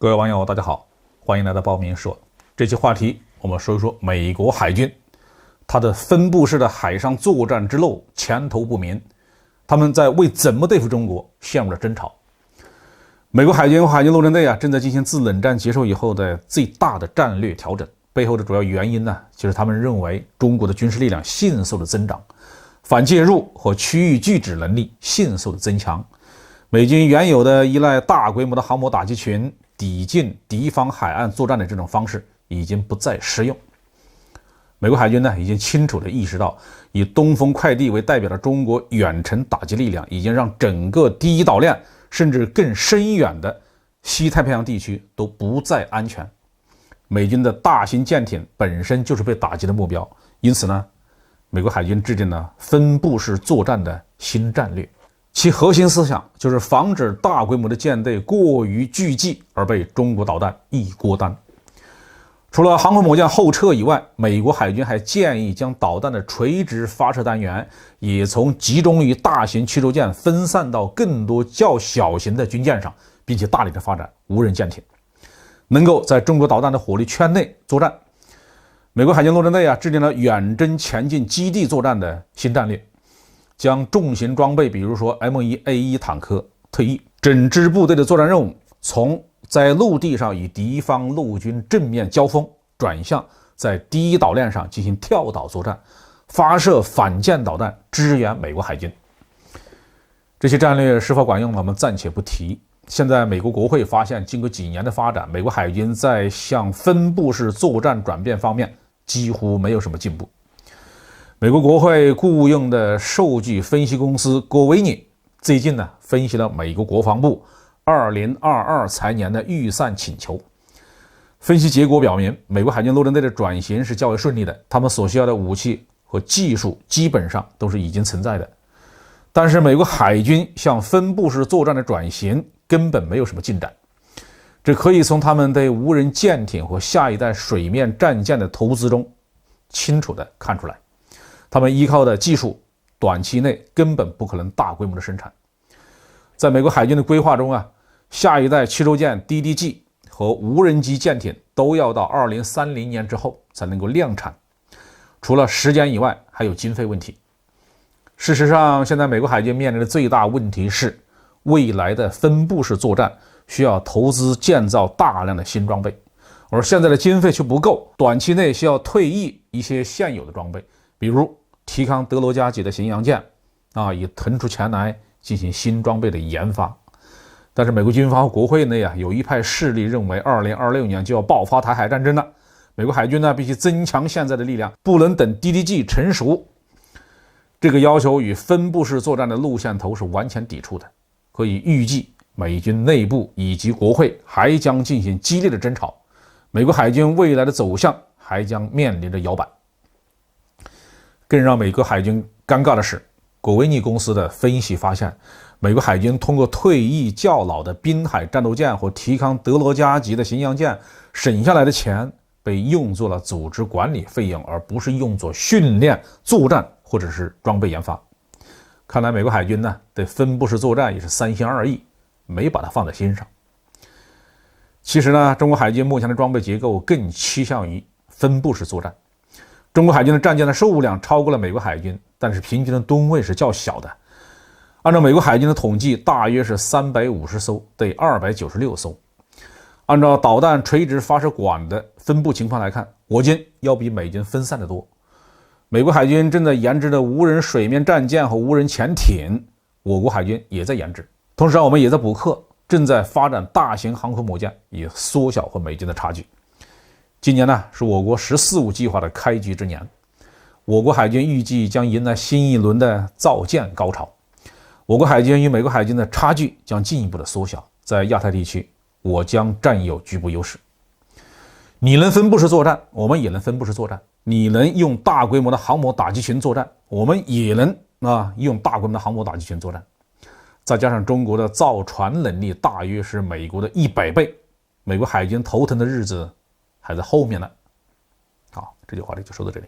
各位网友，大家好，欢迎来到报名说。这期话题我们说一说美国海军，它的分布式的海上作战之路前途不明，他们在为怎么对付中国陷入了争吵。美国海军和海军陆战队正在进行自冷战结束以后的最大的战略调整，背后的主要原因就是他们认为中国的军事力量迅速的增长，反介入和区域拒止能力迅速的增强，美军原有的依赖大规模的航母打击群抵近敌方海岸作战的这种方式已经不再适用。美国海军已经清楚地意识到，以东风快递为代表的中国远程打击力量已经让整个第一岛链甚至更深远的西太平洋地区都不再安全。美军的大型舰艇本身就是被打击的目标，因此美国海军制定了分布式作战的新战略。其核心思想就是防止大规模的舰队过于聚集而被中国导弹一锅端。除了航空母舰后撤以外，美国海军还建议将导弹的垂直发射单元也从集中于大型驱逐舰分散到更多较小型的军舰上，并且大力的发展无人舰艇，能够在中国导弹的火力圈内作战。美国海军陆战队制定了远征前进基地作战的新战略，将重型装备比如说 M1A1 坦克退役，整支部队的作战任务从在陆地上与敌方陆军正面交锋转向在第一岛链上进行跳岛作战，发射反舰导弹支援美国海军。这些战略是否管用我们暂且不提。现在美国国会发现，经过几年的发展，美国海军在向分布式作战转变方面几乎没有什么进步。美国国会雇佣的数据分析公司郭维尼最近分析了美国国防部2022财年的预算请求。分析结果表明，美国海军陆战队的转型是较为顺利的，他们所需要的武器和技术基本上都是已经存在的。但是美国海军向分布式作战的转型根本没有什么进展，这可以从他们对无人舰艇和下一代水面战舰的投资中清楚地看出来。他们依靠的技术短期内根本不可能大规模的生产。在美国海军的规划中下一代驱逐舰 DDG 和无人机舰艇都要到2030年之后才能够量产。除了时间以外，还有经费问题。事实上，现在美国海军面临的最大问题是，未来的分布式作战需要投资建造大量的新装备，而现在的经费却不够，短期内需要退役一些现有的装备，比如提康德罗加级的巡洋舰以腾出钱来进行新装备的研发。但是美国军方和国会内有一派势力认为2026年就要爆发台海战争了，美国海军必须增强现在的力量，不能等 DDG 成熟。这个要求与分布式作战的路线图是完全抵触的，可以预计美军内部以及国会还将进行激烈的争吵，美国海军未来的走向还将面临着摇摆。更让美国海军尴尬的是，果维尼公司的分析发现，美国海军通过退役较老的滨海战斗舰和提康德罗加级的巡洋舰省下来的钱被用作了组织管理费用，而不是用作训练、作战或者是装备研发。看来美国海军对分布式作战也是三心二意，没把它放在心上。其实中国海军目前的装备结构更趋向于分布式作战。中国海军的战舰的数量超过了美国海军，但是平均的吨位是较小的。按照美国海军的统计，大约是350艘对296艘。按照导弹垂直发射管的分布情况来看，我军要比美军分散得多。美国海军正在研制的无人水面战舰和无人潜艇，我国海军也在研制。同时我们也在补课，正在发展大型航空母舰，以缩小和美军的差距。今年是我国14五计划的开局之年，我国海军预计将迎来新一轮的造舰高潮。我国海军与美国海军的差距将进一步的缩小，在亚太地区，我将占有局部优势。你能分布式作战，我们也能分布式作战；你能用大规模的航母打击群作战，我们也能用大规模的航母打击群作战。再加上中国的造船能力大约是美国的100倍，美国海军头疼的日子还在后面呢。好，这句话就说到这里。